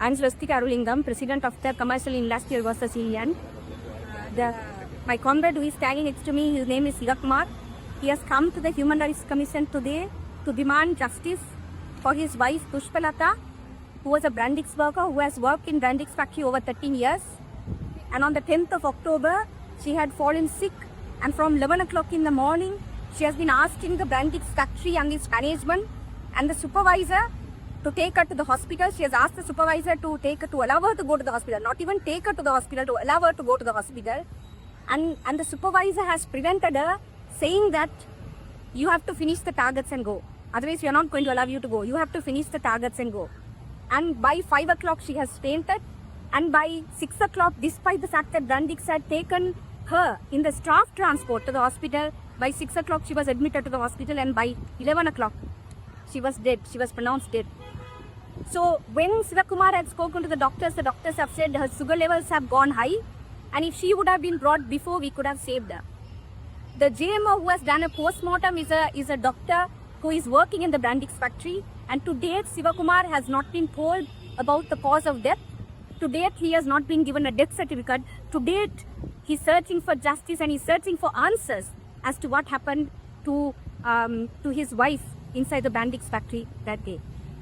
I'm Swastika Arulingam, President of the Commercial Industrial Workers Union. My comrade who is standing next to me, his name is Seethawaka. He has come to the Human Rights Commission today to demand justice for his wife Pushpalatha, who was a Brandix worker who has worked in Brandix factory over 13 years. And on the 10th of October, she had fallen sick, and from 11 o'clock in the morning, she has been asking the Brandix factory and its management and the supervisor to take her to the hospital. She has asked the supervisor to allow her to go to the hospital, not even take her to the hospital, to allow her to go to the hospital. And the supervisor has prevented her, saying that you have to finish the targets and go. Otherwise, we are not going to allow you to go. You have to finish the targets and go. And by 5 o'clock, she has fainted. And by 6 o'clock, despite the fact that Brandix had taken her in the staff transport to the hospital, by 6 o'clock, she was admitted to the hospital. And by 11 o'clock, she was dead. She was pronounced dead. So when Seethawaka had spoken to the doctors have said her sugar levels have gone high. And if she would have been brought before, we could have saved her. The JMO who has done a post-mortem is a doctor who is working in the Brandix factory. And to date, Seethawaka has not been told about the cause of death. To date, he has not been given a death certificate. To date, he's searching for justice and he's searching for answers as to what happened to his wife inside the Brandix factory that day.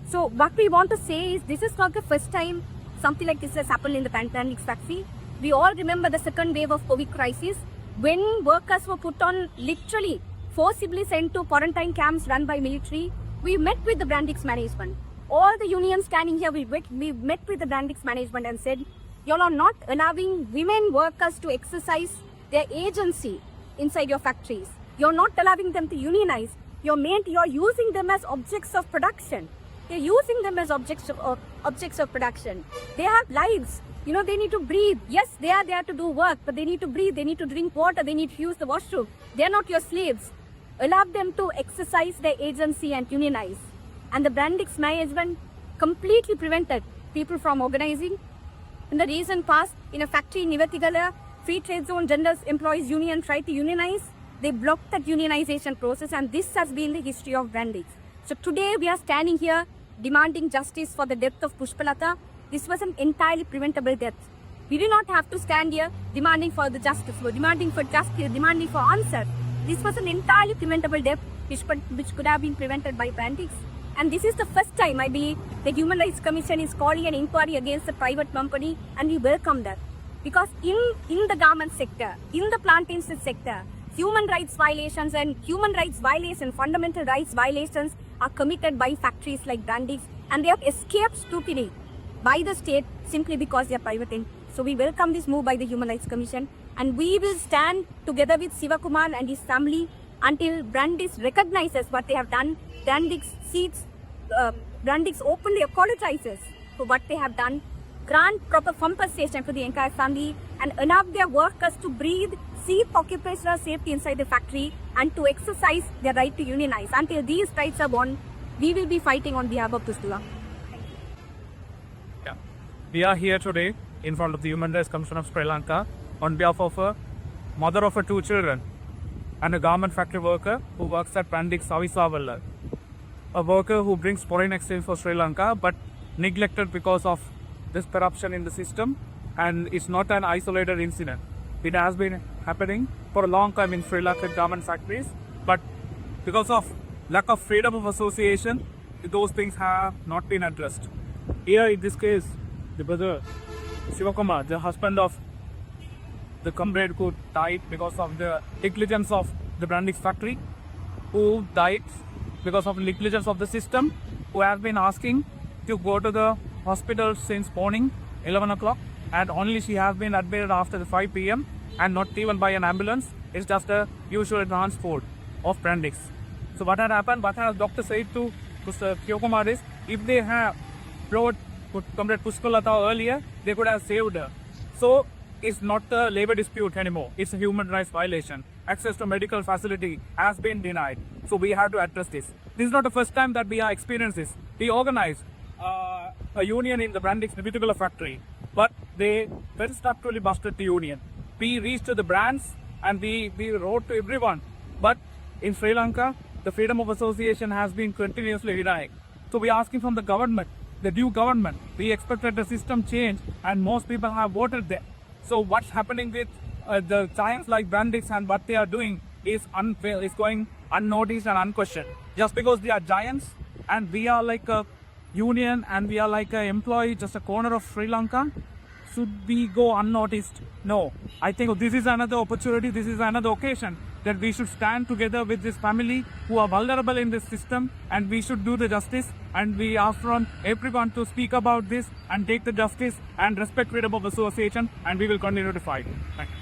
So what we want to say is this is not the first time something like this has happened in the Brandix factory. We all remember the second wave of COVID crisis when workers were put on, literally forcibly sent to quarantine camps run by military. We met with the Brandix management. All the unions standing here, we met with the Brandix management and said, you all are not allowing women workers to exercise their agency inside your factories. You're not allowing them to unionize. You're using them as objects of production. You're using them as objects of production. They have lives. You know, they need to breathe. Yes, they are there to do work, but they need to breathe. They need to drink water. They need to use the washroom. They're not your slaves. Allow them to exercise their agency and unionize. And the Brandix management completely prevented people from organizing. In the recent past, in a factory in Nivatigala, Free Trade Zone General Employees Union tried to unionize. They blocked that unionization process, and this has been the history of Brandix. So today we are standing here demanding justice for the death of Pushpalatha. This was an entirely preventable death. We do not have to stand here demanding for the justice, demanding for justice, demanding for answer. This was an entirely preventable death which could have been prevented by Brandix. And this is the first time, I believe, the Human Rights Commission is calling an inquiry against the private company, and we welcome that. Because in the garment sector, in the plantation sector, human rights violations and fundamental rights violations are committed by factories like Brandix, and they have escaped scrutiny by the state simply because they are private. So we welcome this move by the Human Rights Commission, and we will stand together with Seethawaka and his family until Brandix recognizes what they have done. Brandix openly apologizes for what they have done, grant proper compensation for the entire family, and allow their workers to breathe, seek occupational safety inside the factory, and to exercise their right to unionize. Until these rights are won, we will be fighting on behalf of Pushpa. Yeah. We are here today in front of the Human Rights Commission of Sri Lanka on behalf of a mother of 2 children and a garment factory worker who works at Brandix Savisawalla. A worker who brings foreign exchange for Sri Lanka but neglected because of this corruption in the system, and it's not an isolated incident. It has been happening for a long time in Sri Lankan garment factories, but because of lack of freedom of association, those things have not been addressed. Here in this case, the brother Seethawaka, the husband of the comrade who died because of the negligence of the Brandix factory, who died because of negligence of the system, who has been asking to go to the hospital since morning 11 o'clock, and only she has been admitted after the 5 p.m. and not even by an ambulance. It's just a usual transport of Brandix. So what had happened, what has doctor said to Mr. Seethawaka is, if they have brought Comrade Pushpalatha earlier, they could have saved her. So it's not a labor dispute anymore. It's a human rights violation. Access to medical facility has been denied. So we have to address this. This is not the first time that we are experiencing this. We organized a union in the Brandix Nivatigala factory, but they very structurally busted the union. We reached to the brands and we wrote to everyone. But in Sri Lanka, the freedom of association has been continuously denied. So we are asking from the government the new government. We expected the system change, and most people have voted there. So what's happening with the giants like Brandix and what they are doing is going unnoticed and unquestioned. Just because they are giants and we are like a union and we are like an employee, just a corner of Sri Lanka, should we go unnoticed? No. I think this is another opportunity, this is another occasion that we should stand together with this family who are vulnerable in this system, and we should do the justice, and we ask from everyone to speak about this and take the justice and respect freedom of association, and we will continue to fight. Thank you.